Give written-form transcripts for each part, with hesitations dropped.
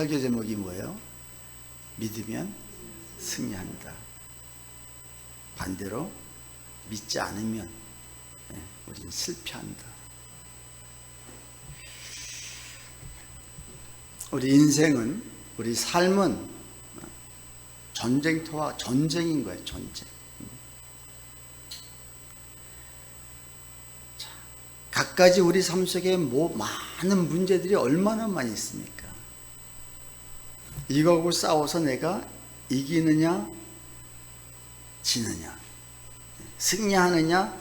설교 제목이 뭐예요? 믿으면 승리한다. 반대로 믿지 않으면 우리는 실패한다. 우리 인생은, 우리 삶은 전쟁터와 전쟁인 거예요. 전쟁. 갖가지 우리 삶 속에 많은 문제들이 얼마나 많이 있습니까? 이거하고 싸워서 내가 이기느냐 지느냐, 승리하느냐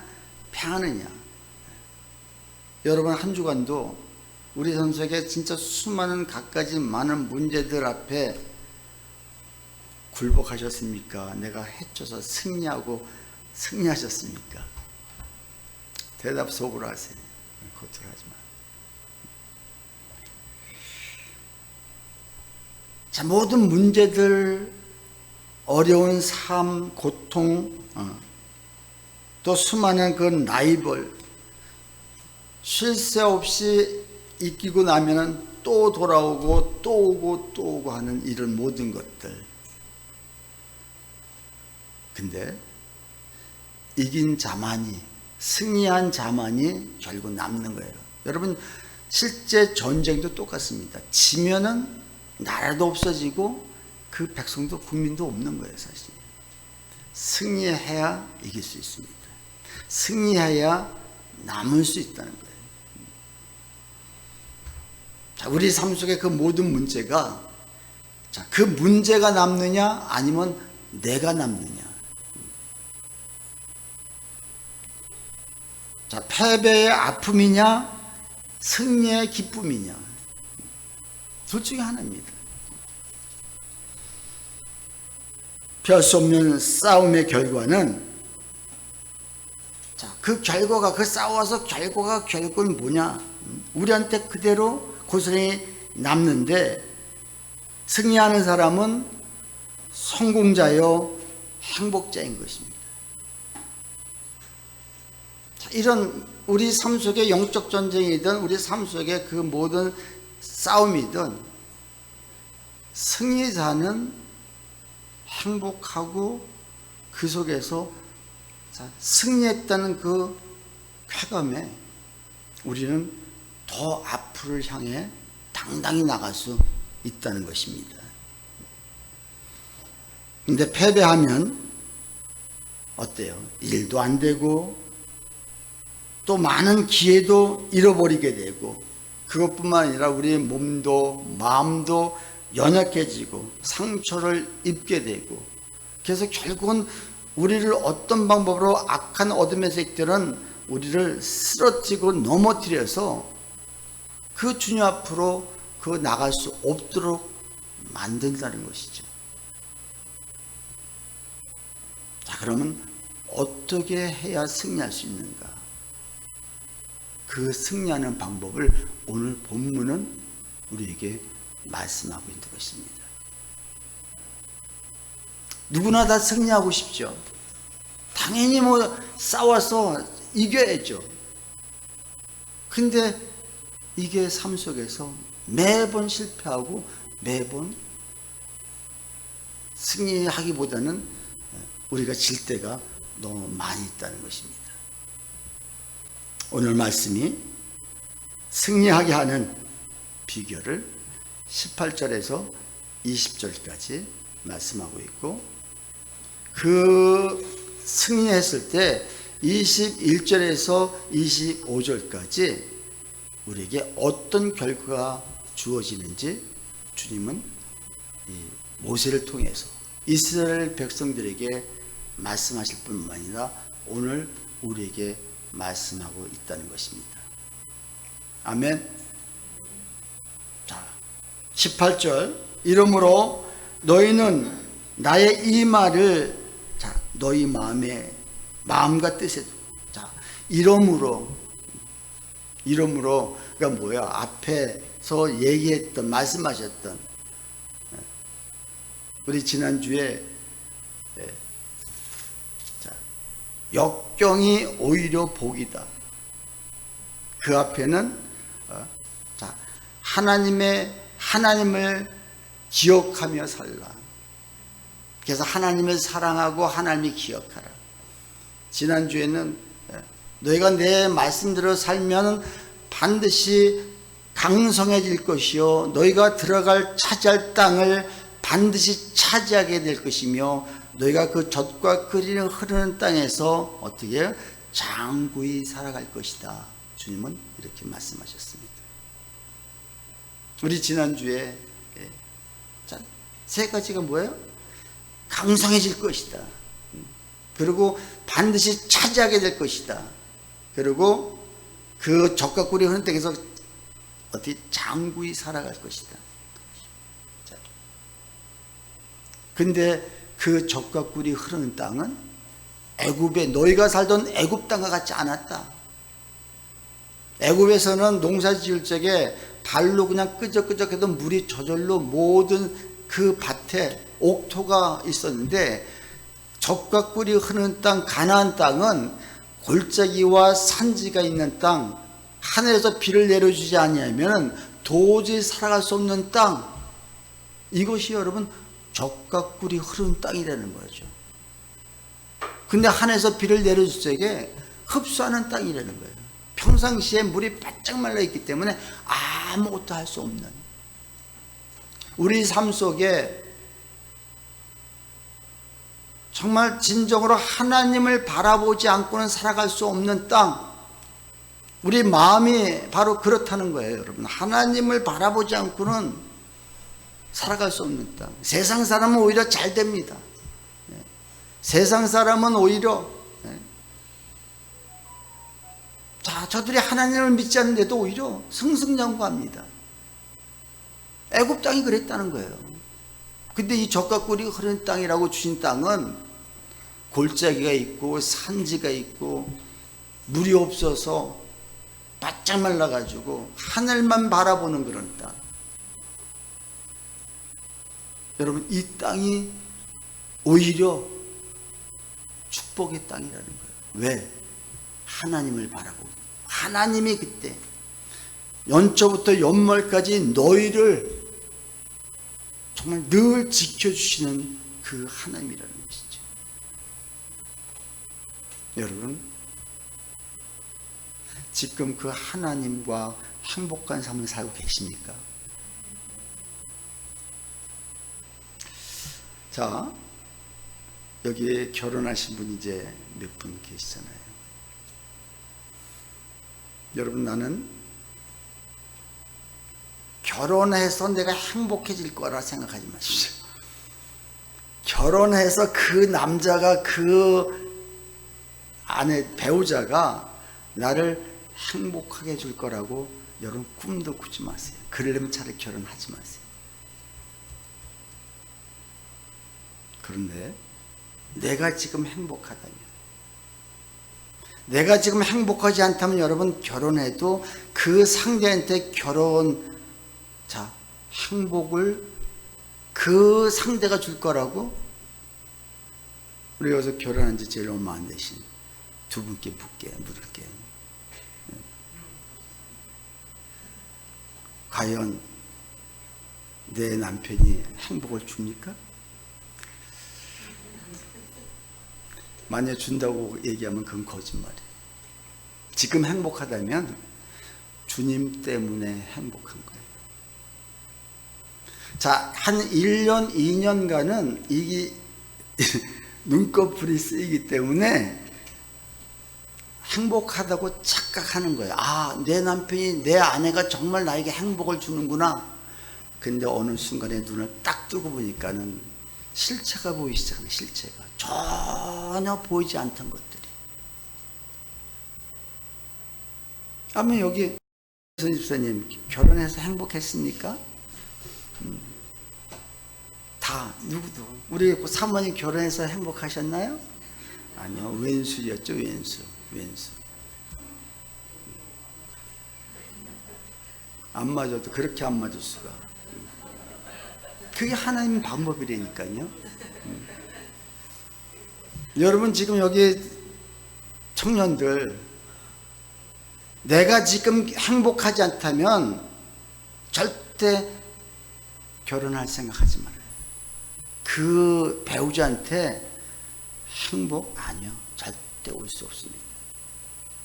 패하느냐. 여러분 한 주간도 우리 삶 속에 진짜 수많은 갖가지 많은 문제들 앞에 굴복하셨습니까? 내가 해쳐서 승리하셨습니까? 대답 속으로 하세요. 겉으로 하지 마. 자, 모든 문제들, 어려운 삶, 고통, 또 수많은 그 라이벌, 쉴 새 없이 이기고 나면은 또 돌아오고 또 오고 또 오고 하는 이런 모든 것들. 근데 이긴 자만이, 승리한 자만이 결국 남는 거예요. 여러분 실제 전쟁도 똑같습니다. 지면은 나라도 없어지고 그 백성도 국민도 없는 거예요. 사실 승리해야 이길 수 있습니다. 승리해야 남을 수 있다는 거예요. 자, 우리 삶 속에 그 모든 문제가, 자, 그 문제가 남느냐 아니면 내가 남느냐. 자, 패배의 아픔이냐 승리의 기쁨이냐, 둘 중에 하나입니다. 피할 수 없는 싸움의 결과는, 자, 그 결과가, 그 싸워서 결과가 결국은 뭐냐, 우리한테 그대로 고스란히 남는데, 승리하는 사람은 성공자요 행복자인 것입니다. 자, 이런 우리 삶 속의 영적 전쟁이든 우리 삶 속의 그 모든 싸움이든 승리자는 행복하고 그 속에서 승리했다는 그 쾌감에 우리는 더 앞을 향해 당당히 나갈 수 있다는 것입니다. 근데 패배하면 어때요? 일도 안 되고 또 많은 기회도 잃어버리게 되고, 그것뿐만 아니라 우리 몸도 마음도 연약해지고 상처를 입게 되고, 그래서 결국은 우리를 어떤 방법으로 악한 어둠의 세력들은 우리를 쓰러뜨리고 넘어뜨려서 그 주님 앞으로 그 나갈 수 없도록 만든다는 것이죠. 자, 그러면 어떻게 해야 승리할 수 있는가? 그 승리하는 방법을 오늘 본문은 우리에게 말씀하고 있는 것입니다. 누구나 다 승리하고 싶죠. 당연히 싸워서 이겨야죠. 근데 이게 삶 속에서 매번 실패하고 매번 승리하기보다는 우리가 질 때가 너무 많이 있다는 것입니다. 오늘 말씀이 승리하게 하는 비결을 18절에서 20절까지 말씀하고 있고, 그 승리했을 때 21절에서 25절까지 우리에게 어떤 결과가 주어지는지 주님은 이 모세를 통해서 이스라엘 백성들에게 말씀하실 뿐만 아니라 오늘 우리에게 말씀하고 있다는 것입니다. 아멘. 자, 18절, 이러므로 너희는 나의 이 말을, 자, 너희 마음과 뜻에, 자, 이러므로 그러니까 뭐야? 앞에서 얘기했던, 말씀하셨던, 우리 지난주에 역경이 오히려 복이다. 그 앞에는 하나님을 기억하며 살라. 그래서 하나님을 사랑하고 하나님을 기억하라. 지난주에는 너희가 내 말씀대로 살면 반드시 강성해질 것이요 너희가 차지할 땅을 반드시 차지하게 될 것이며 너희가 그 젖과 꿀이 흐르는 땅에서 어떻게 장구히 살아갈 것이다. 주님은 이렇게 말씀하셨습니다. 우리 지난주에 세 가지가 뭐예요? 강성해질 것이다. 그리고 반드시 차지하게 될 것이다. 그리고 그 젖과 꿀이 흐르는 땅에서 어떻게 장구히 살아갈 것이다. 근데 그 젖과 꿀이 흐르는 땅은 애굽에 너희가 살던 애굽 땅과 같지 않았다. 애굽에서는 농사 지을 적에 발로 그냥 끄적끄적해도 물이 저절로 모든 그 밭에 옥토가 있었는데 젖과 꿀이 흐르는 땅 가나안 땅은 골짜기와 산지가 있는 땅, 하늘에서 비를 내려주지 아니하면 도저히 살아갈 수 없는 땅, 이것이 여러분 젖과 꿀이 흐르는 땅이라는 거죠. 근데 하늘에서 비를 내려줄 적에 흡수하는 땅이라는 거예요. 평상시에 물이 바짝 말라 있기 때문에 아무것도 할 수 없는, 우리 삶 속에 정말 진정으로 하나님을 바라보지 않고는 살아갈 수 없는 땅, 우리 마음이 바로 그렇다는 거예요. 여러분, 하나님을 바라보지 않고는 살아갈 수 없는 땅. 세상 사람은 오히려 잘 됩니다. 세상 사람은 오히려 저들이 하나님을 믿지 않는데도 오히려 승승장구합니다. 애굽 땅이 그랬다는 거예요. 근데 이 젖과 꿀이 흐르는 땅이라고 주신 땅은 골짜기가 있고 산지가 있고 물이 없어서 바짝 말라가지고 하늘만 바라보는 그런 땅. 여러분, 이 땅이 오히려 축복의 땅이라는 거예요. 왜? 하나님을 바라보고, 하나님이 그때 연초부터 연말까지 너희를 정말 늘 지켜주시는 그 하나님이라는 것이죠. 여러분, 지금 그 하나님과 행복한 삶을 살고 계십니까? 자, 여기에 결혼하신 분이 이제 몇 분 계시잖아요. 여러분, 나는 결혼해서 내가 행복해질 거라 생각하지 마십시오. 결혼해서 그 남자가, 그 아내, 배우자가 나를 행복하게 해줄 거라고 여러분 꿈도 꾸지 마세요. 그러려면 차라리 결혼하지 마세요. 그런데 내가 지금 행복하다면, 내가 지금 행복하지 않다면 여러분 결혼해도 그 상대한테 행복을 그 상대가 줄 거라고, 우리 여기서 결혼한 지 제일 얼마 안 되신 두 분께 물을게요. 과연 내 남편이 행복을 줍니까? 만약 준다고 얘기하면 그건 거짓말이에요. 지금 행복하다면 주님 때문에 행복한 거예요. 자, 한 1년, 2년간은 이게 눈꺼풀이 쓰이기 때문에 행복하다고 착각하는 거예요. 아, 내 남편이, 내 아내가 정말 나에게 행복을 주는구나. 근데 어느 순간에 눈을 딱 뜨고 보니까는 실체가 보이기 시작하는, 실체가 전혀 보이지 않던 것들이. 아마 여기 집사님 결혼해서 행복했습니까? 다 누구도. 우리 사모님 결혼해서 행복하셨나요? 아니요, 왼수였죠. 왼수. 안 맞아도 그렇게 안 맞을 수가. 그게 하나님 방법이라니까요. 여러분, 지금 여기 청년들, 내가 지금 행복하지 않다면 절대 결혼할 생각하지 말아요. 그 배우자한테 행복 아니요. 절대 올 수 없습니다.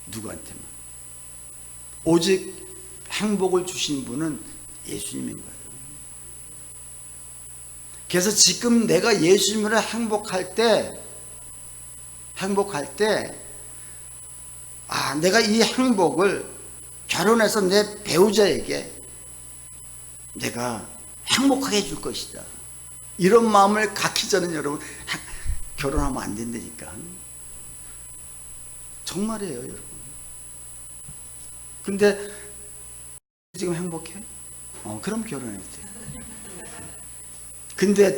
누구한테만. 오직 행복을 주신 분은 예수님인 거예요. 그래서 지금 내가 예수님으로 행복할 때 내가 이 행복을 결혼해서 내 배우자에게 내가 행복하게 해줄 것이다. 이런 마음을 갖기 전에 여러분 결혼하면 안 된다니까. 정말이에요, 여러분. 근데 지금 행복해? 그럼 결혼해도 돼. 근데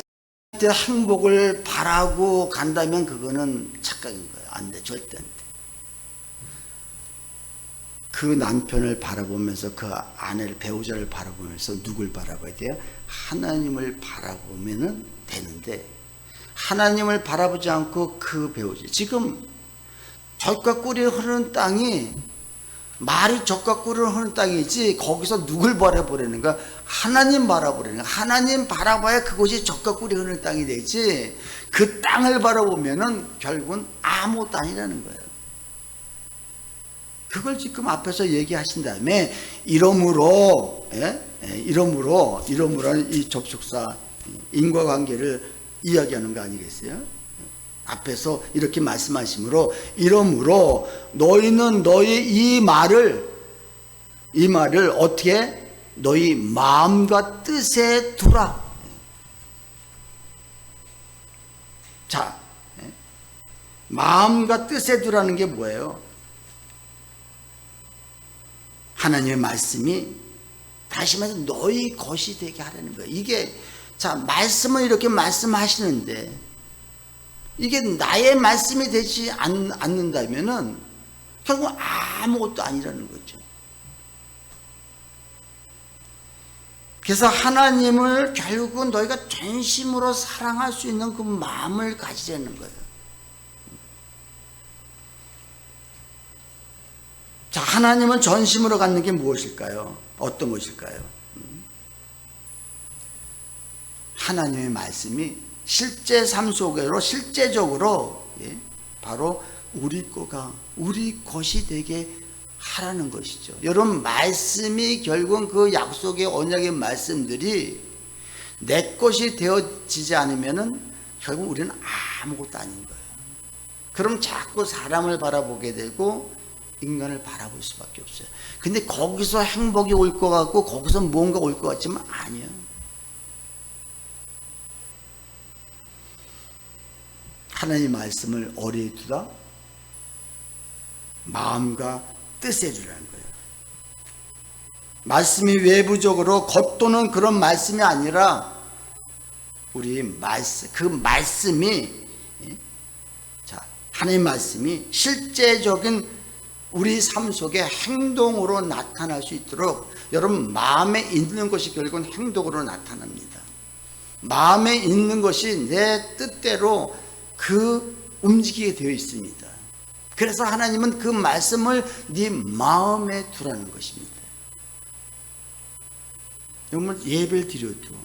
행복을 바라고 간다면 그거는 착각인 거예요. 안 돼. 절대 안 돼. 그 남편을 바라보면서 그 아내를 배우자를 바라보면서 누굴 바라봐야 돼요? 하나님을 바라보면 되는데 하나님을 바라보지 않고 그 배우자 지금 젖과 꿀이 흐르는 땅이 말이 젖과 꿀을 흐르는 땅이지 거기서 누굴 바라보려는 거야? 하나님 바라보려는 거야. 하나님 바라봐야 그곳이 젖과 꿀이 흐르는 땅이 되지 그 땅을 바라보면은 결국은 아무것도 아니라는 거예요. 그걸 지금 앞에서 얘기하신 다음에 이러므로 이 접속사 인과관계를 이야기하는 거 아니겠어요? 앞에서 이렇게 말씀하시므로 이러므로 너희는 너희 이 말을 어떻게 너희 마음과 뜻에 두라. 자, 마음과 뜻에 두라는 게 뭐예요? 하나님의 말씀이 다시 말해서 너희 것이 되게 하라는 거예요. 이게 자 말씀을 이렇게 말씀하시는데 이게 나의 말씀이 되지 않는다면은 결국 아무것도 아니라는 거죠. 그래서 하나님을 결국은 너희가 전심으로 사랑할 수 있는 그 마음을 가지려는 거예요. 자, 하나님은 전심으로 갖는 게 무엇일까요? 어떤 것일까요? 하나님의 말씀이 실제 삶 속으로 실제적으로 바로 우리 것이 되게 하라는 것이죠. 여러분 말씀이 결국은 그 약속의 언약의 말씀들이 내 것이 되어지지 않으면은 결국 우리는 아무것도 아닌 거예요. 그럼 자꾸 사람을 바라보게 되고 인간을 바라볼 수밖에 없어요. 근데 거기서 행복이 올 것 같고 거기서 뭔가 올 것 같지만 아니에요. 하나님의 말씀을 어디에 두다? 마음과 뜻에 두라는 거예요. 말씀이 외부적으로 겉도는 그런 말씀이 아니라 우리 그 말씀이 하나님의 말씀이 실제적인 우리 삶 속에 행동으로 나타날 수 있도록 여러분 마음에 있는 것이 결국은 행동으로 나타납니다. 마음에 있는 것이 내 뜻대로 움직이게 되어 있습니다. 그래서 하나님은 그 말씀을 네 마음에 두라는 것입니다. 정말 예배를 드려도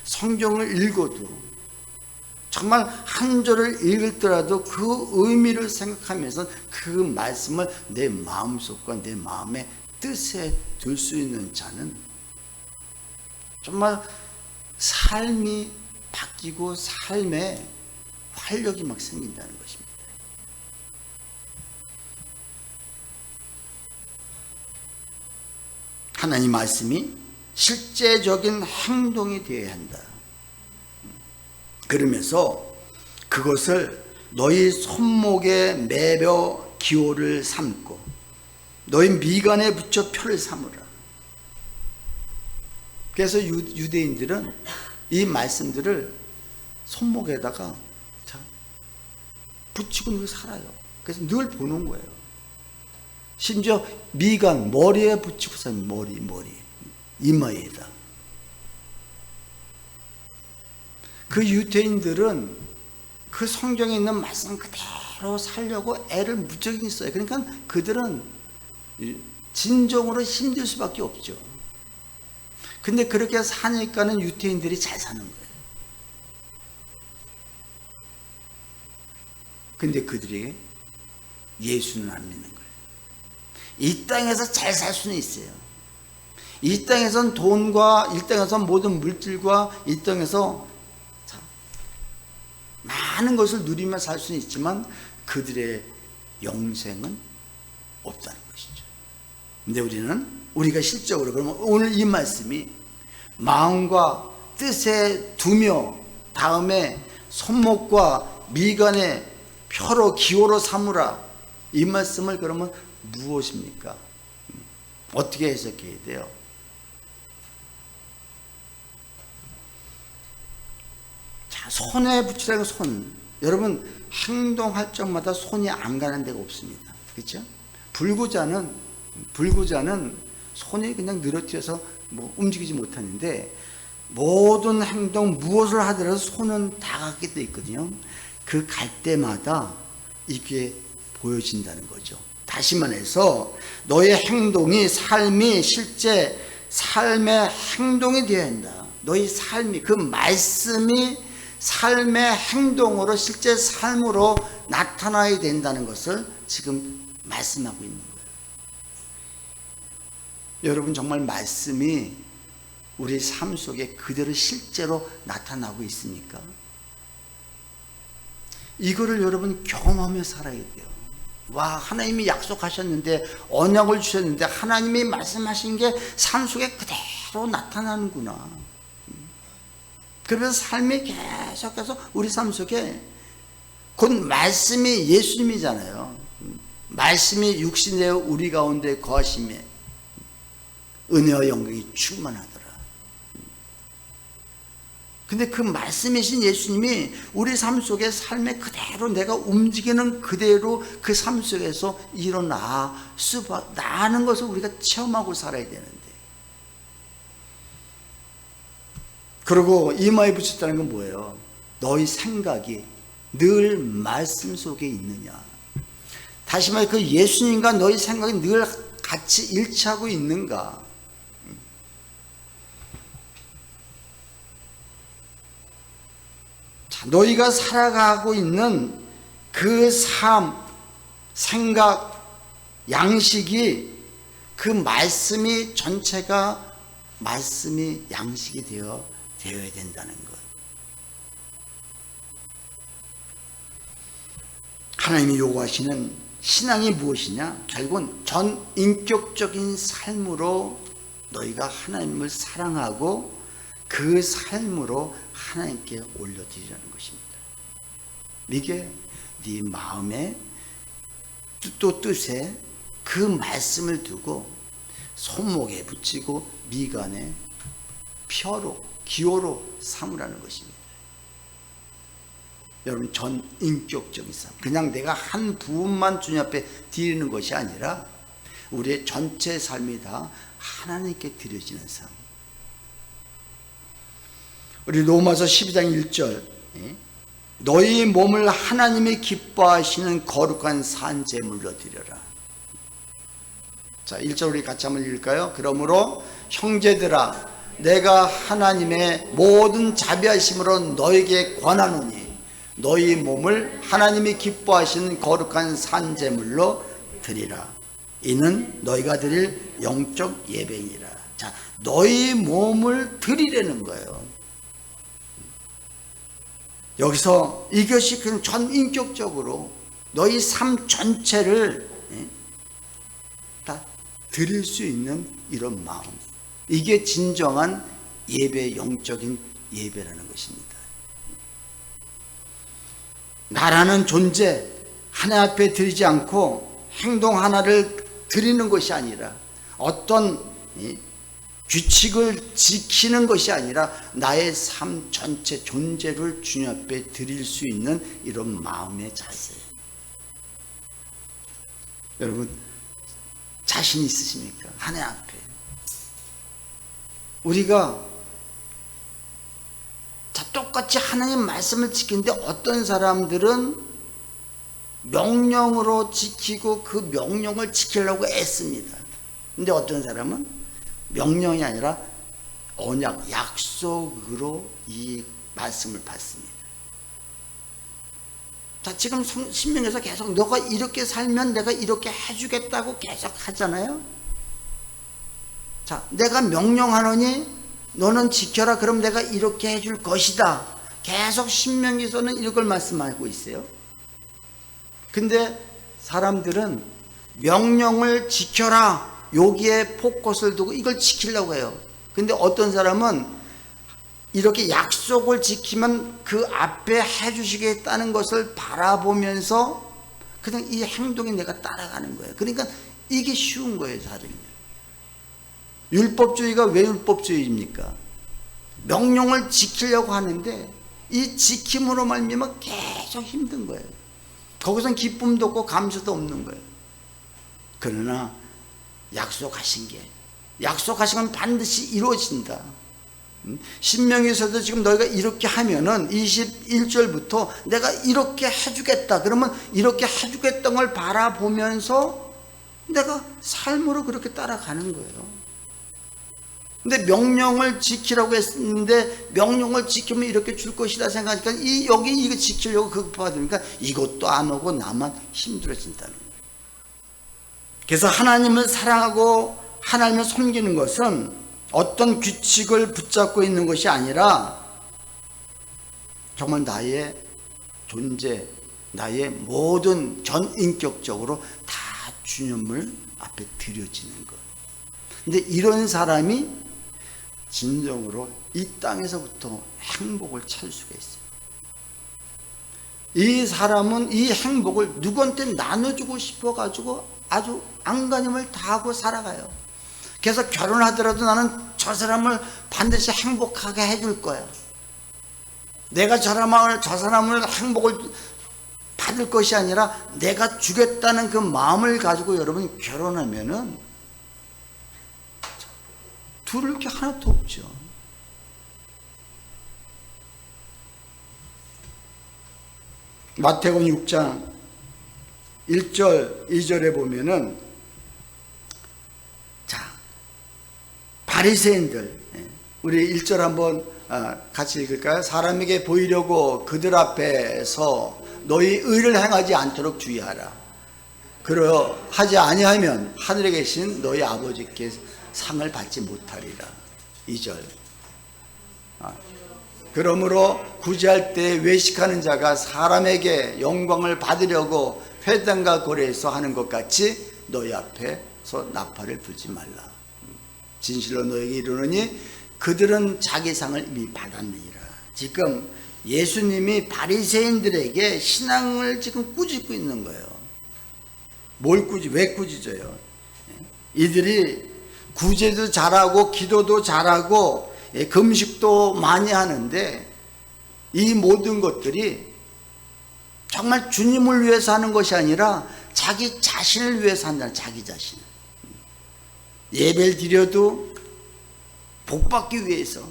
성경을 읽어도 정말 한 절을 읽더라도 그 의미를 생각하면서 그 말씀을 내 마음속과 내 마음의 뜻에 둘 수 있는 자는 정말 삶이 바뀌고 삶에 활력이 막 생긴다는 것입니다. 하나님 말씀이 실제적인 행동이 되어야 한다. 그러면서 그것을 너희 손목에 매며 기호를 삼고 너희 미간에 붙여 표를 삼으라. 그래서 유대인들은 이 말씀들을 손목에다가 붙이고 늘 살아요. 그래서 늘 보는 거예요. 심지어 미간, 머리에 붙이고 사는 머리, 이마에다. 그 유대인들은 그 성경에 있는 말씀 그대로 살려고 애를 무척 써요. 그러니까 그들은 진정으로 힘들 수밖에 없죠. 근데 그렇게 사니까는 유태인들이 잘 사는 거예요. 근데 그들이 예수는 안 믿는 거예요. 이 땅에서 잘 살 수는 있어요. 이 땅에선 돈과 이 땅에선 모든 물질과 이 땅에서 많은 것을 누리며 살 수는 있지만 그들의 영생은 없다는 것이죠. 근데 우리가 실적으로 그러면 오늘 이 말씀이 마음과 뜻에 두며 다음에 손목과 미간에 표로 기호로 삼으라, 이 말씀을 그러면 무엇입니까? 어떻게 해석해야 돼요? 자, 손에 붙이라는 손, 여러분 행동할 적마다 손이 안 가는 데가 없습니다. 그렇죠? 불구자는 손이 그냥 늘어뜨려서 움직이지 못하는데 모든 행동 무엇을 하더라도 손은 다 갖게 돼 있거든요. 그 갈 때마다 이게 보여진다는 거죠. 다시 말해서 너의 행동이 삶이 실제 삶의 행동이 되어야 한다. 너의 삶이, 그 말씀이 삶의 행동으로 실제 삶으로 나타나야 된다는 것을 지금 말씀하고 있는 거예요. 여러분 정말 말씀이 우리 삶 속에 그대로 실제로 나타나고 있습니까? 이거를 여러분 경험하며 살아야 돼요. 와, 하나님이 약속하셨는데, 언약을 주셨는데 하나님이 말씀하신 게 삶 속에 그대로 나타나는구나. 그래서 삶이 계속해서 우리 삶 속에, 곧 말씀이 예수님이잖아요. 말씀이 육신되어 우리 가운데 거하심에 은혜와 영광이 충만하더라. 근데 그 말씀이신 예수님이 우리 삶 속에 삶에 그대로 내가 움직이는 그대로 그 삶 속에서 나는 것을 우리가 체험하고 살아야 되는데, 그리고 이마에 붙였다는 건 뭐예요? 너희 생각이 늘 말씀 속에 있느냐. 다시 말해 그 예수님과 너희 생각이 늘 같이 일치하고 있는가. 너희가 살아가고 있는 그 삶, 생각, 양식이, 그 말씀이 전체가 말씀이 양식이 되어야 된다는 것. 하나님이 요구하시는 신앙이 무엇이냐? 결국은 전인격적인 삶으로 너희가 하나님을 사랑하고 그 삶으로 하나님께 올려드리라는 것입니다. 이게 네 마음에 또 뜻에 그 말씀을 두고 손목에 붙이고 미간에 표로 기호로 삼으라는 것입니다. 여러분 전인격적인 삶, 그냥 내가 한 부분만 주님 앞에 드리는 것이 아니라 우리의 전체 삶이 다 하나님께 드려지는 삶. 우리 로마서 12장 1절, 너희 몸을 하나님이 기뻐하시는 거룩한 산제물로 드려라. 자, 1절 우리 같이 한번 읽을까요? 그러므로 형제들아, 내가 하나님의 모든 자비하심으로 너에게 권하노니 너희 몸을 하나님이 기뻐하시는 거룩한 산제물로 드리라. 이는 너희가 드릴 영적 예배니라. 자, 너희 몸을 드리라는 거예요. 여기서 이것이 그냥 전인격적으로 너희 삶 전체를 다 드릴 수 있는 이런 마음, 이게 진정한 예배, 영적인 예배라는 것입니다. 나라는 존재 하나 앞에 드리지 않고 행동 하나를 드리는 것이 아니라, 어떤 규칙을 지키는 것이 아니라 나의 삶 전체 존재를 주님 앞에 드릴 수 있는 이런 마음의 자세. 여러분 자신 있으십니까? 하나님 앞에 우리가 똑같이 하나님 말씀을 지키는데, 어떤 사람들은 명령으로 지키고 그 명령을 지키려고 애씁니다. 근데 어떤 사람은 명령이 아니라 언약, 약속으로 이 말씀을 받습니다. 자, 지금 신명에서 계속 너가 이렇게 살면 내가 이렇게 해주겠다고 계속 하잖아요. 자, 내가 명령하노니 너는 지켜라. 그럼 내가 이렇게 해줄 것이다. 계속 신명기서는 이걸 말씀하고 있어요. 근데 사람들은 명령을 지켜라, 여기에 포커스를 두고 이걸 지키려고 해요. 근데 어떤 사람은 이렇게 약속을 지키면 그 앞에 해주시겠다는 것을 바라보면서 그냥 이 행동에 내가 따라가는 거예요. 그러니까 이게 쉬운 거예요, 사람이. 율법주의가 왜 율법주의입니까? 명령을 지키려고 하는데 이 지킴으로 말미암아 계속 힘든 거예요. 거기선 기쁨도 없고 감사도 없는 거예요. 그러나 약속하신 건 반드시 이루어진다. 신명에서도 지금 너희가 이렇게 하면은 21절부터 내가 이렇게 해주겠다. 그러면 이렇게 해주겠다는 걸 바라보면서 내가 삶으로 그렇게 따라가는 거예요. 근데 명령을 지키라고 했는데 명령을 지키면 이렇게 줄 것이다 생각하니까 여기 이거 지키려고 급하니까 이것도 안 오고 나만 힘들어진다는 거예요. 그래서 하나님을 사랑하고 하나님을 섬기는 것은 어떤 규칙을 붙잡고 있는 것이 아니라 정말 나의 존재, 나의 모든 전인격적으로 다 주님을 앞에 드려지는 것. 근데 이런 사람이 진정으로 이 땅에서부터 행복을 찾을 수가 있어요. 이 사람은 이 행복을 누구한테 나눠주고 싶어가지고 아주 안간힘을 다하고 살아가요. 그래서 결혼하더라도 나는 저 사람을 반드시 행복하게 해줄 거야. 내가 저 사람을 행복을 받을 것이 아니라 내가 주겠다는 그 마음을 가지고 여러분 결혼하면은 두를 게 하나도 없죠. 마태복음 6장 1절 2절에 보면은 자, 바리새인들, 우리 1절 한번 같이 읽을까요? 사람에게 보이려고 그들 앞에서 너희 의를 행하지 않도록 주의하라. 그러하지 아니하면 하늘에 계신 너희 아버지께 상을 받지 못하리라. 2절. 그러므로 구제할 때 외식하는 자가 사람에게 영광을 받으려고 회당과 고래에서 하는 것 같이 너희 앞에서 나팔을 불지 말라. 진실로 너에게 이르노니 그들은 자기 상을 이미 받았느니라. 지금 예수님이 바리새인들에게 신앙을 지금 꾸짖고 있는 거예요. 왜 꾸짖어요? 이들이 구제도 잘하고 기도도 잘하고 금식도 많이 하는데 이 모든 것들이 정말 주님을 위해서 하는 것이 아니라 자기 자신을 위해서 한다. 자기 자신. 예배를 드려도 복받기 위해서,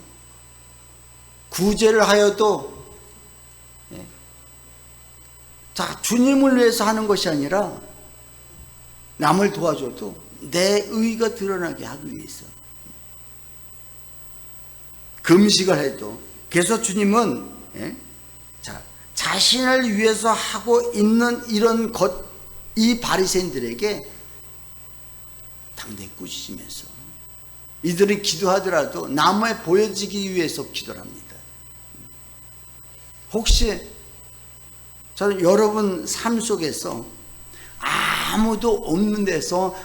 구제를 하여도 자, 주님을 위해서 하는 것이 아니라 남을 도와줘도 내 의가 드러나게 하기 위해서 금식을 해도. 그래서 주님은 자신을 위해서 하고 있는 이런 것, 이 바리새인들에게 당대히 꾸짖으면서 이들이 기도하더라도 남에 보여지기 위해서 기도를 합니다. 혹시 저는 여러분 삶 속에서 아무도 없는 데서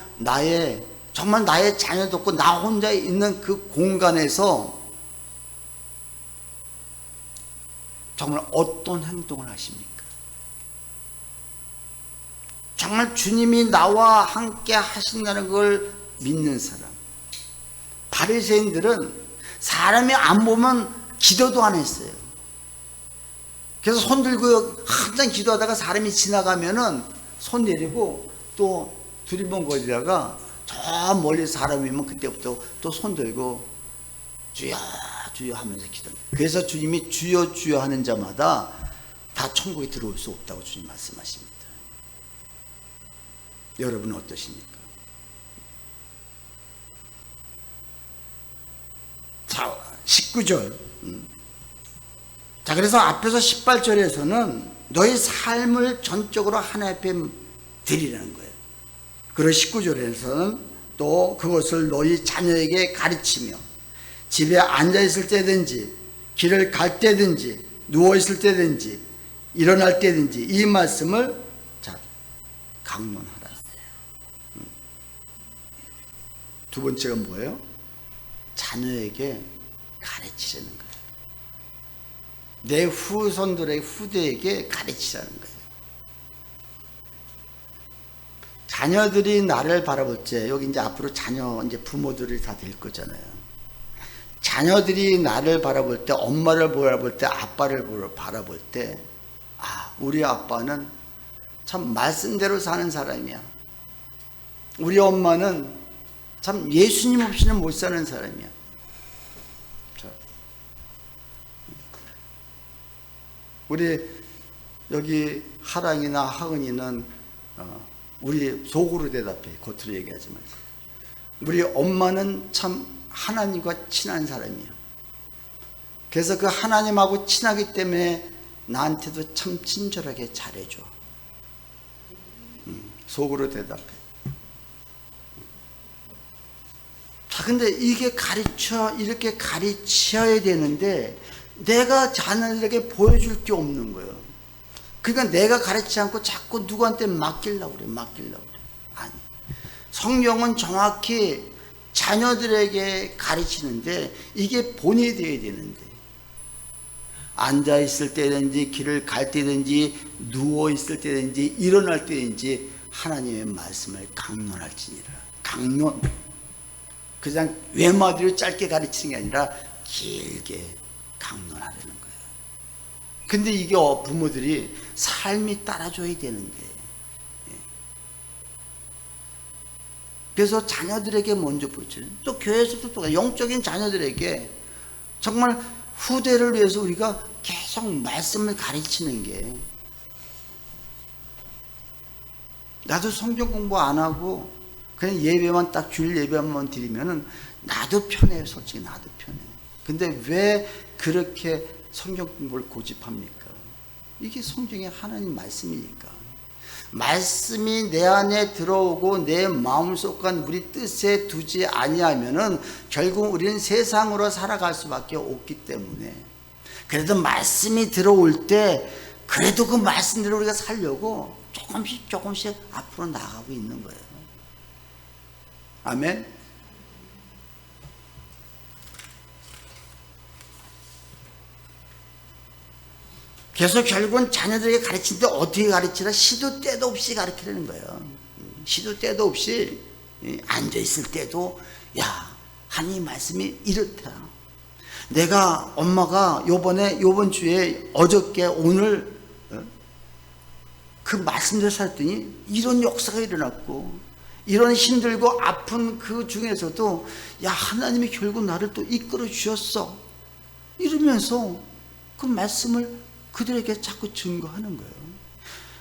정말 나의 자녀도 없고 나 혼자 있는 그 공간에서 정말 어떤 행동을 하십니까? 정말 주님이 나와 함께 하신다는 걸 믿는 사람. 바리새인들은 사람이 안 보면 기도도 안 했어요. 그래서 손 들고 한참 기도하다가 사람이 지나가면은 손 내리고 또 두리번거리다가 저 멀리 사람이면 그때부터 또 손 들고 주여 주여 하면서 기도합니다. 그래서 주님이 주여 주여 하는 자마다 다 천국에 들어올 수 없다고 주님 말씀하십니다. 여러분은 어떠십니까? 자, 19절. 자, 그래서 앞에서 18절에서는 너희 삶을 전적으로 하나님 앞에 드리라는 거예요. 그리고 19절에서는 또 그것을 너희 자녀에게 가르치며 집에 앉아있을 때든지 길을 갈 때든지 누워있을 때든지 일어날 때든지 이 말씀을 자, 강론하라. 두 번째가 뭐예요? 자녀에게 가르치라는 거예요. 내 후손들의 후대에게 가르치라는 거예요. 자녀들이 나를 바라볼 때, 여기 이제 앞으로 자녀, 이제 부모들이 다 될 거잖아요. 자녀들이 나를 바라볼 때, 엄마를 바라볼 때, 아빠를 바라볼 때, 아, 우리 아빠는 참 말씀대로 사는 사람이야. 우리 엄마는 참 예수님 없이는 못 사는 사람이야. 자, 우리 여기 하랑이나 하은이는 우리 속으로 대답해. 겉으로 얘기하지 말고. 우리 엄마는 참 하나님과 친한 사람이야. 그래서 그 하나님하고 친하기 때문에 나한테도 참 친절하게 잘해줘. 속으로 대답해. 자, 근데 이게 이렇게 가르쳐야 되는데 내가 자녀들에게 보여줄 게 없는 거예요. 그러니까 내가 가르치지 않고 자꾸 누구한테 맡기려고 그래. 아니. 성경은 정확히 자녀들에게 가르치는데 이게 본이 되어야 되는데, 앉아있을 때든지 길을 갈 때든지 누워있을 때든지 일어날 때든지 하나님의 말씀을 강론할지니라. 강론. 그냥 외마디로 짧게 가르치는 게 아니라 길게 강론하려는 거예요. 근데 이게 부모들이 삶이 따라줘야 되는데, 그래서 자녀들에게 먼저 보죠. 또 교회에서도 또 영적인 자녀들에게 정말 후대를 위해서 우리가 계속 말씀을 가르치는 게, 나도 성경 공부 안 하고 그냥 예배만 딱 주일 예배만 드리면은 나도 편해요. 솔직히 나도 편해. 근데 왜 그렇게 성경 공부를 고집합니까? 이게 성경의 하나님 말씀이니까. 말씀이 내 안에 들어오고 내 마음속과 우리 뜻에 두지 아니하면은 결국 우리는 세상으로 살아갈 수밖에 없기 때문에, 그래도 말씀이 들어올 때 그래도 그 말씀대로 우리가 살려고 조금씩 앞으로 나가고 있는 거예요. 아멘. 그래서 결국은 자녀들에게 가르치는데 어떻게 가르치라? 시도 때도 없이 가르치라는 거예요. 시도 때도 없이 앉아있을 때도, 야, 하나님 말씀이 이렇다. 내가 엄마가 요번 주에 어저께 오늘 그 말씀대로 살았더니 이런 역사가 일어났고, 이런 힘들고 아픈 그 중에서도 야, 하나님이 결국 나를 또 이끌어 주셨어. 이러면서 그 말씀을 그들에게 자꾸 증거하는 거예요.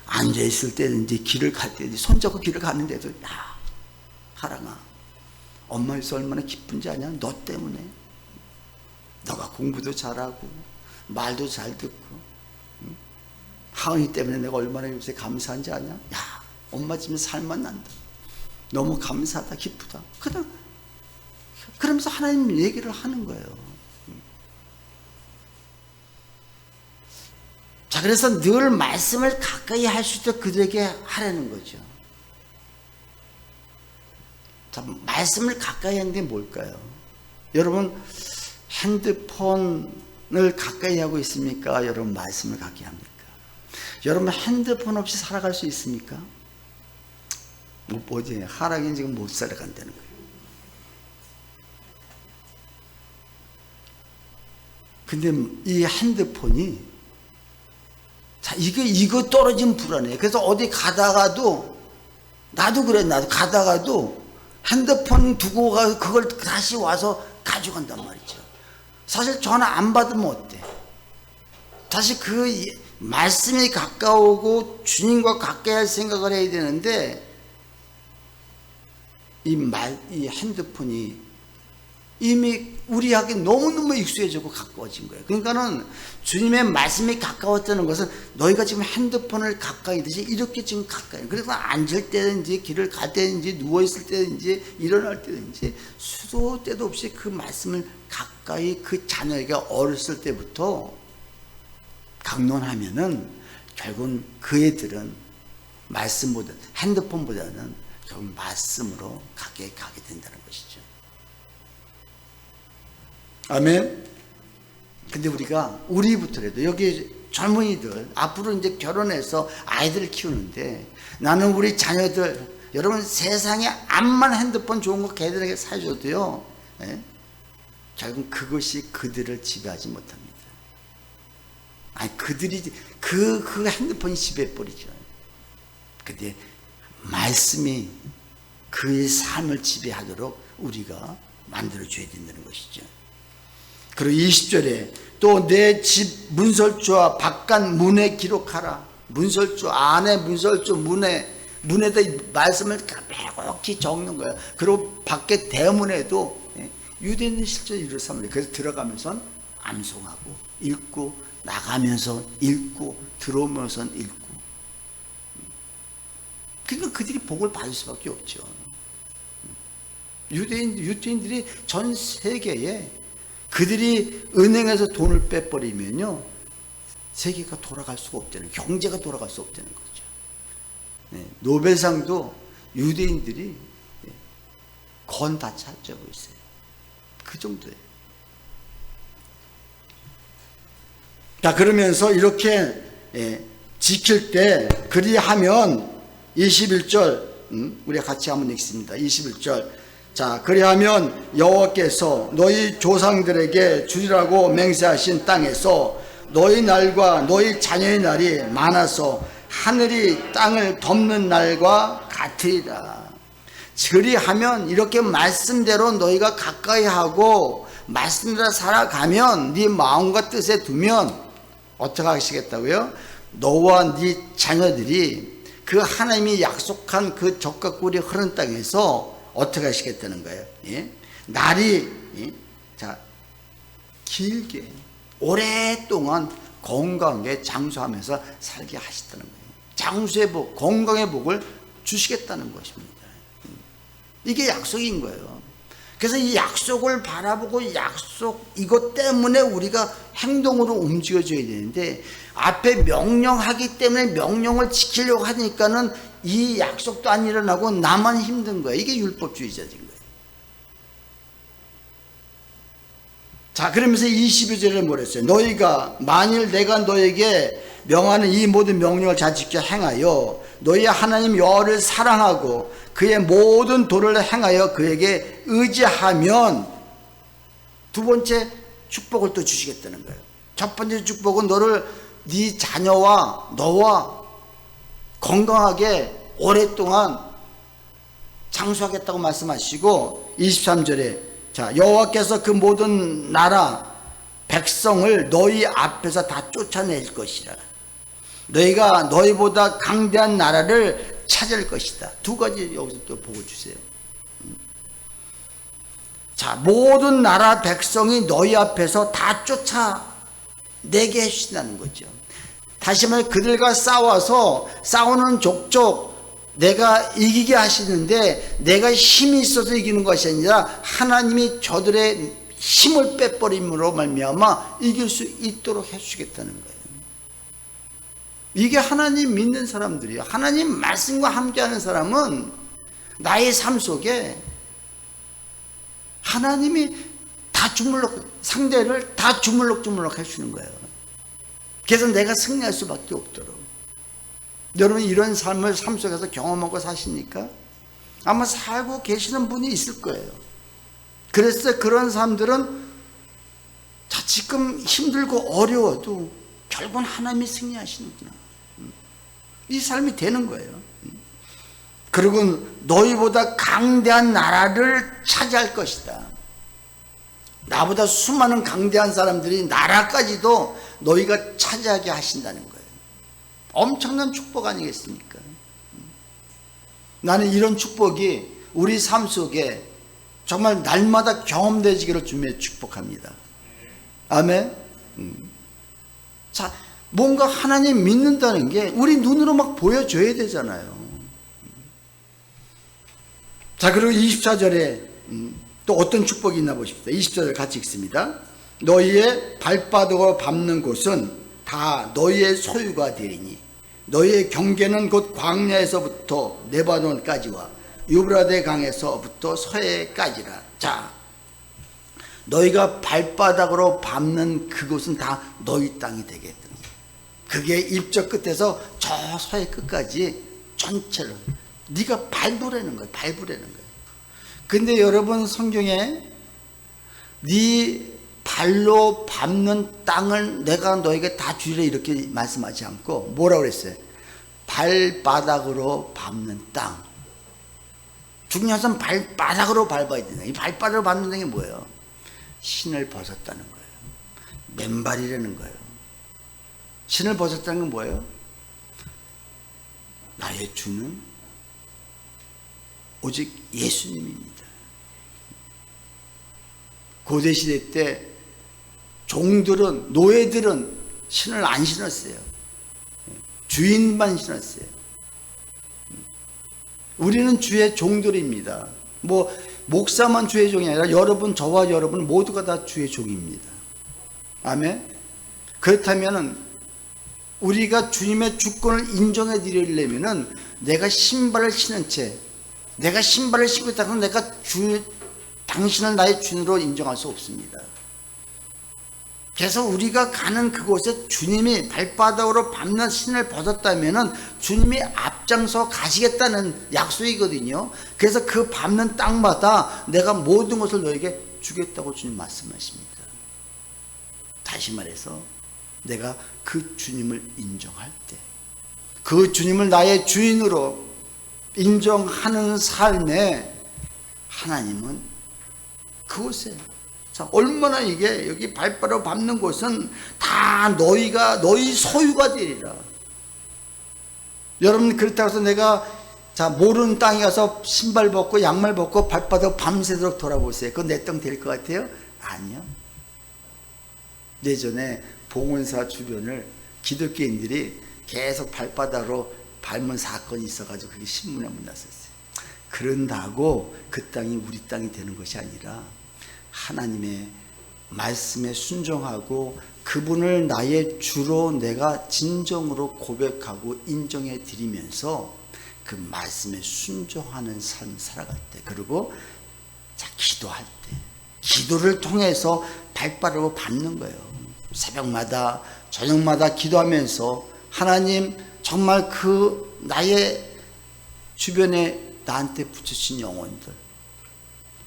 앉아있을 때든지 길을 갈 때든지 손잡고 길을 가는데도, 야, 하랑아, 엄마 있어 얼마나 기쁜지 아냐? 너 때문에. 너가 공부도 잘하고 말도 잘 듣고, 하은이 때문에 내가 얼마나 요새 감사한지 아냐? 야, 엄마 집에 살만 난다. 너무 감사하다, 기쁘다. 그러면서 하나님 얘기를 하는 거예요. 자, 그래서 늘 말씀을 가까이 할 수 있도록 그들에게 하라는 거죠. 자, 말씀을 가까이 하는 게 뭘까요? 여러분, 핸드폰을 가까이 하고 있습니까? 여러분, 말씀을 가까이 합니까? 여러분, 핸드폰 없이 살아갈 수 있습니까? 뭐지? 하락이 지금 못 살아간다는 거예요. 근데 이 핸드폰이, 자, 이거 떨어지면 불안해. 그래서 어디 가다가도, 나도 그래, 나도 가다가도 핸드폰 두고 그걸 다시 와서 가져간단 말이죠. 사실 전화 안 받으면 어때? 다시 그 말씀이 가까우고 주님과 가까이 할 생각을 해야 되는데, 이 핸드폰이 이미 우리에게 너무너무 익숙해지고 가까워진 거예요. 그러니까는 주님의 말씀이 가까웠다는 것은 너희가 지금 핸드폰을 가까이 듯이 이렇게 지금 가까이, 그래서 앉을 때든지 길을 갈 때든지 누워있을 때든지 일어날 때든지 수도 때도 없이 그 말씀을 가까이 그 자녀에게 어렸을 때부터 강론하면은 결국은 그 애들은 말씀보다, 핸드폰보다는 결국 말씀으로 가게 된다는 것이죠. 아멘. 근데 우리부터라도 여기 젊은이들 앞으로 이제 결혼해서 아이들을 키우는데, 나는 우리 자녀들, 여러분 세상에 암만 핸드폰 좋은 거 걔들에게 사줘도요, 결국 그것이 그들을 지배하지 못합니다. 아니 그들이 그 핸드폰이 지배해버리죠. 근데 말씀이 그의 삶을 지배하도록 우리가 만들어줘야 된다는 것이죠. 그리고 20절에 또 내 집 문설주와 바깥 문에 기록하라. 문설주 안에, 문설주 문에다 말씀을 빼곡히 적는 거예요. 그리고 밖에 대문에도 유대인은 실제 일을 삼는 거예요. 그래서 들어가면서 암송하고 읽고, 나가면서 읽고, 들어오면서 읽고. 그러니까 그들이 복을 받을 수밖에 없죠. 유대인들이 전 세계에 그들이 은행에서 돈을 빼버리면요, 세계가 돌아갈 수가 없다는, 경제가 돌아갈 수 없다는 거죠. 노벨상도 유대인들이 건 다 차지하고 있어요. 그 정도예요. 자, 그러면서 이렇게 지킬 때 그리하면 21절, 우리가 같이 한번 읽습니다. 21절. 자, 그리하면 여호와께서 너희 조상들에게 주리라고 맹세하신 땅에서 너희 날과 너희 자녀의 날이 많아서 하늘이 땅을 덮는 날과 같으리라. 그리하면 이렇게 말씀대로 너희가 가까이 하고 말씀대로 살아가면, 네 마음과 뜻에 두면 어떻게 하시겠다고요? 너와 네 자녀들이 그 하나님이 약속한 그 젖과 꿀이 흐르는 땅에서 어떻게 하시겠다는 거예요? 날이 길게 오랫동안 건강하게 장수하면서 살게 하시다는 거예요. 장수의 복, 건강의 복을 주시겠다는 것입니다. 이게 약속인 거예요. 그래서 이 약속을 바라보고 이것 때문에 우리가 행동으로 움직여줘야 되는데, 앞에 명령하기 때문에 명령을 지키려고 하니까는 이 약속도 안 일어나고 나만 힘든 거예요. 이게 율법주의자인 거예요. 자, 그러면서 22절에 뭐랬어요? 너희가 만일 내가 너에게 명하는 이 모든 명령을 잘 지켜 행하여 너희 하나님 여호와를 사랑하고 그의 모든 도를 행하여 그에게 의지하면, 두 번째 축복을 또 주시겠다는 거예요. 첫 번째 축복은 네 자녀와 너와 건강하게 오랫동안 장수하겠다고 말씀하시고, 23절에 자, 여호와께서 그 모든 나라 백성을 너희 앞에서 다 쫓아낼 것이라. 너희가 너희보다 강대한 나라를 찾을 것이다. 두 가지 여기서 또 보고 주세요. 자, 모든 나라 백성이 너희 앞에서 다 쫓아내게 해주신다는 거죠. 다시 말해 그들과 싸우는 족족 내가 이기게 하시는데, 내가 힘이 있어서 이기는 것이 아니라 하나님이 저들의 힘을 빼버림으로 말미암아 이길 수 있도록 해주시겠다는 거예요. 이게 하나님 믿는 사람들이에요. 하나님 말씀과 함께하는 사람은 나의 삶 속에 하나님이 다 상대를 다 주물럭주물럭 해주는 거예요. 그래서 내가 승리할 수밖에 없도록. 여러분 이런 삶을 삶 속에서 경험하고 사시니까 아마 살고 계시는 분이 있을 거예요. 그래서 그런 사람들은 지금 힘들고 어려워도 결국은 하나님이 승리하시는구나, 이 삶이 되는 거예요. 그리고 너희보다 강대한 나라를 차지할 것이다. 나보다 수많은 강대한 사람들이 나라까지도 너희가 차지하게 하신다는 거예요. 엄청난 축복 아니겠습니까? 나는 이런 축복이 우리 삶 속에 정말 날마다 경험되지기를 주님의 축복합니다. 아멘. 자, 뭔가 하나님 믿는다는 게 우리 눈으로 막 보여줘야 되잖아요. 자, 그리고 24절에 또 어떤 축복이 있나 보십시오. 24절 같이 읽습니다. 너희의 발바닥으로 밟는 곳은 다 너희의 소유가 되리니 너희의 경계는 곧 광야에서부터 레바논까지와 유브라데 강에서부터 서해까지라. 자, 너희가 발바닥으로 밟는 그곳은 다 너희 땅이 되겠다. 그게 입적 끝에서 저 서해 끝까지 전체를 네가 밟으라는 거예요. 밟으라는 거예요. 근데 여러분, 성경에 네 발로 밟는 땅을 내가 너에게 다 주리라 이렇게 말씀하지 않고 뭐라고 그랬어요? 발바닥으로 밟는 땅. 중요한 것은 발바닥으로 밟아야 된다. 이 발바닥으로 밟는 게 뭐예요? 신을 벗었다는 거예요. 맨발이라는 거예요. 신을 벗었다는 건 뭐예요? 나의 주는 오직 예수님입니다. 고대시대 때 종들은, 노예들은 신을 안 신었어요. 주인만 신었어요. 우리는 주의 종들입니다. 뭐 목사만 주의 종이 아니라 여러분, 저와 여러분 모두가 다 주의 종입니다. 아멘. 그렇다면 우리가 주님의 주권을 인정해 드리려면 내가 신발을 신은 채, 내가 신발을 신고 있다고 내가 당신을 나의 주인으로 인정할 수 없습니다. 그래서 우리가 가는 그곳에 주님이 발바닥으로 밟는 신을 벗었다면 주님이 앞장서 가시겠다는 약속이거든요. 그래서 그 밟는 땅마다 내가 모든 것을 너에게 주겠다고 주님 말씀하십니다. 다시 말해서 내가 그 주님을 인정할 때, 그 주님을 나의 주인으로 인정하는 삶에 하나님은 그곳에, 자, 얼마나 이게 여기 발바닥으로 밟는 곳은 다 너희 소유가 되리라. 여러분, 그렇다고 해서 내가 모르는 땅에 가서 신발 벗고 양말 벗고 발바닥 밤새도록 돌아보세요. 그건 내 땅 될 것 같아요? 아니요. 예전에 봉헌사 주변을 기독교인들이 계속 발바닥으로 밟은 사건이 있어가지고 그게 신문에 한번 났었어요. 그런다고 그 땅이 우리 땅이 되는 것이 아니라 하나님의 말씀에 순종하고 그분을 나의 주로 내가 진정으로 고백하고 인정해 드리면서 그 말씀에 순종하는 삶 살아갈 때, 그리고 기도할 때, 기도를 통해서 발바닥으로 밟는 거예요. 새벽마다 저녁마다 기도하면서 하나님, 정말 그 나의 주변에 나한테 붙이신 영혼들,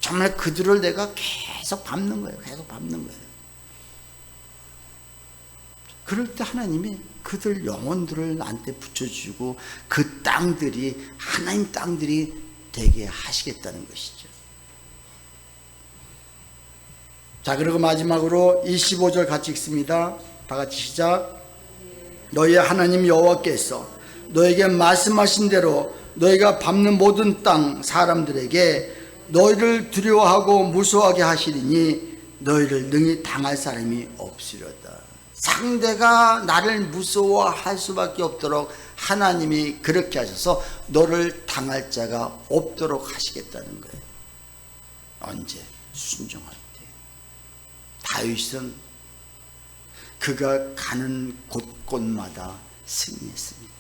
정말 그들을 내가 계속 밟는 거예요. 계속 밟는 거예요. 그럴 때 하나님이 그들 영혼들을 나한테 붙여주고 그 땅들이 하나님 땅들이 되게 하시겠다는 것이죠. 자, 그리고 마지막으로 25절 같이 읽습니다. 다 같이 시작. 너희의 하나님 여호와께서 너에게 말씀하신 대로 너희가 밟는 모든 땅 사람들에게 너희를 두려워하고 무서워하게 하시리니 너희를 능히 당할 사람이 없으리로다. 상대가 나를 무서워할 수밖에 없도록 하나님이 그렇게 하셔서 너를 당할 자가 없도록 하시겠다는 거예요. 언제? 순종할 때. 다윗은 그가 가는 곳곳마다 승리했습니다.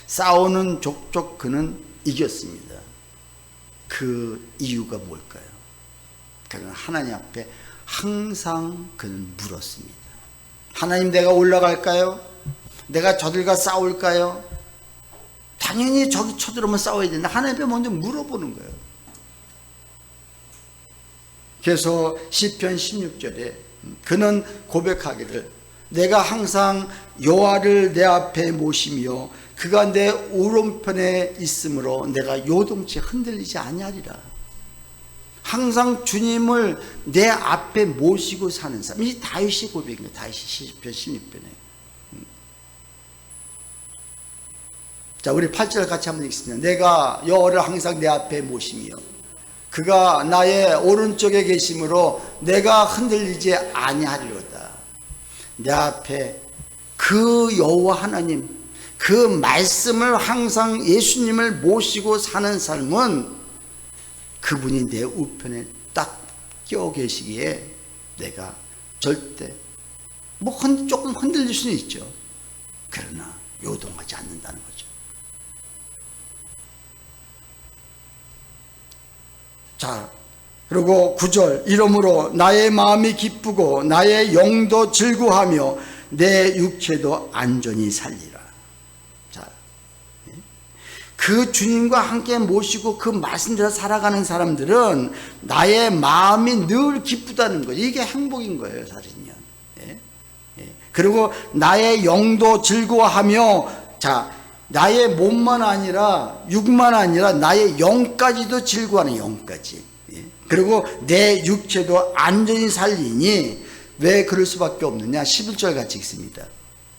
싸우는 족족 그는 이겼습니다. 그 이유가 뭘까요? 그는 하나님 앞에 항상 그는 물었습니다. 하나님, 내가 올라갈까요? 내가 저들과 싸울까요? 당연히 저기 쳐들어오면 싸워야 되는데 하나님 앞에 먼저 물어보는 거예요. 그래서 시편 16절에 그는 고백하기를 내가 항상 여호와를 내 앞에 모시며 그가 내 오른편에 있으므로 내가 요동치 흔들리지 아니하리라. 항상 주님을 내 앞에 모시고 사는 사람. 이 다윗의 고백이에요. 다윗이 시편 16편에. 자, 우리 8절 같이 한번 읽습니다. 내가 여호와를 항상 내 앞에 모시며 그가 나의 오른쪽에 계심으로 내가 흔들리지 아니하리로다. 내 앞에 그 여호와 하나님, 그 말씀을 항상 예수님을 모시고 사는 삶은 그분이 내 우편에 딱 끼어 계시기에 내가 절대 조금 흔들릴 수는 있죠. 그러나 요동하지 않는다는 거죠. 자, 그리고 9절, 이러므로 나의 마음이 기쁘고 나의 영도 즐거워하며 내 육체도 안전히 살리라. 자, 그 주님과 함께 모시고 그 말씀대로 살아가는 사람들은 나의 마음이 늘 기쁘다는 거죠. 이게 행복인 거예요, 사실은요. 그리고 나의 영도 즐거워하며, 자, 나의 몸만 아니라 육만 아니라 나의 영까지도 즐거워하는, 영까지. 그리고 내 육체도 안전히 살리니. 왜 그럴 수밖에 없느냐? 11절 같이 읽습니다.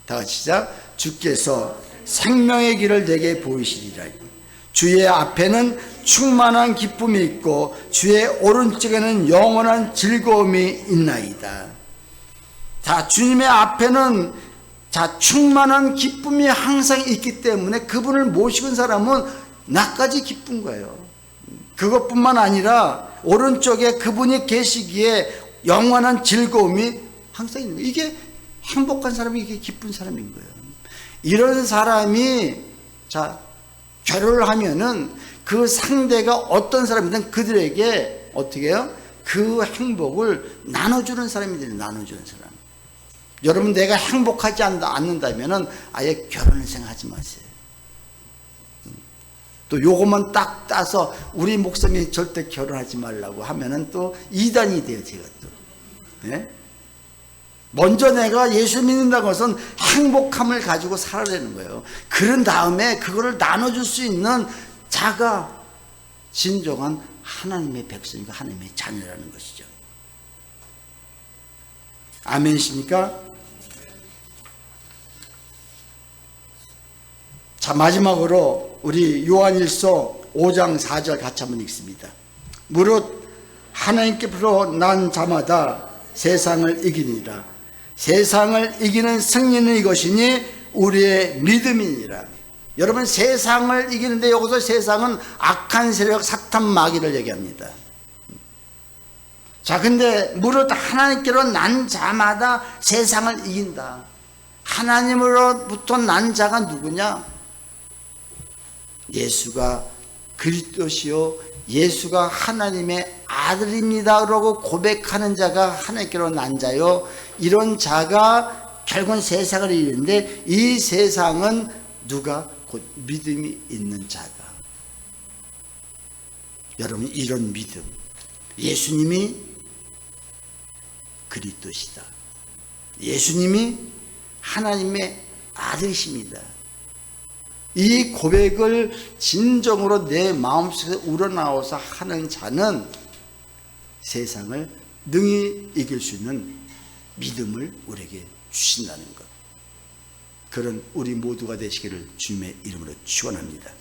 다 같이 시작. 주께서 생명의 길을 내게 보이시리라. 주의 앞에는 충만한 기쁨이 있고 주의 오른쪽에는 영원한 즐거움이 있나이다. 자, 주님의 앞에는 충만한 기쁨이 항상 있기 때문에 그분을 모시는 사람은 나까지 기쁜 거예요. 그것뿐만 아니라 오른쪽에 그분이 계시기에 영원한 즐거움이 항상 있는 거예요. 이게 행복한 사람이, 이게 기쁜 사람인 거예요. 이런 사람이 결혼을 하면은 그 상대가 어떤 사람이든 그들에게 어떻게 해요? 그 행복을 나눠주는 사람이 돼요. 나눠주는 사람. 여러분, 내가 행복하지 않는다면 아예 결혼을 생각하지 마세요. 또 요것만 딱 따서 우리 목사님이 절대 결혼하지 말라고 하면은 또 이단이 돼요, 제가 또. 네? 먼저 내가 예수 믿는다고 해서는 행복함을 가지고 살아내는 거예요. 그런 다음에 그거를 나눠줄 수 있는 자가 진정한 하나님의 백성이고 하나님의 자녀라는 것이죠. 아멘이십니까? 자, 마지막으로 우리 요한일서 5장 4절 같이 한번 읽습니다. 무릇 하나님께로 난 자마다 세상을 이기니라. 세상을 이기는 승리는 이것이니 우리의 믿음이니라. 여러분, 세상을 이기는데 여기서 세상은 악한 세력, 사탄, 마귀를 얘기합니다. 자, 근데 무릇 하나님께로 난 자마다 세상을 이긴다. 하나님으로부터 난 자가 누구냐? 예수가 그리스도시요 예수가 하나님의 아들입니다 라고 고백하는 자가 하나님께로 난 자요. 이런 자가 결국은 세상을 이기는데, 이 세상은 누가? 곧 믿음이 있는 자가. 여러분, 이런 믿음, 예수님이 그리스도시다, 예수님이 하나님의 아들이십니다, 이 고백을 진정으로 내 마음속에서 우러나와서 하는 자는 세상을 능히 이길 수 있는 믿음을 우리에게 주신다는 것. 그런 우리 모두가 되시기를 주님의 이름으로 축원합니다.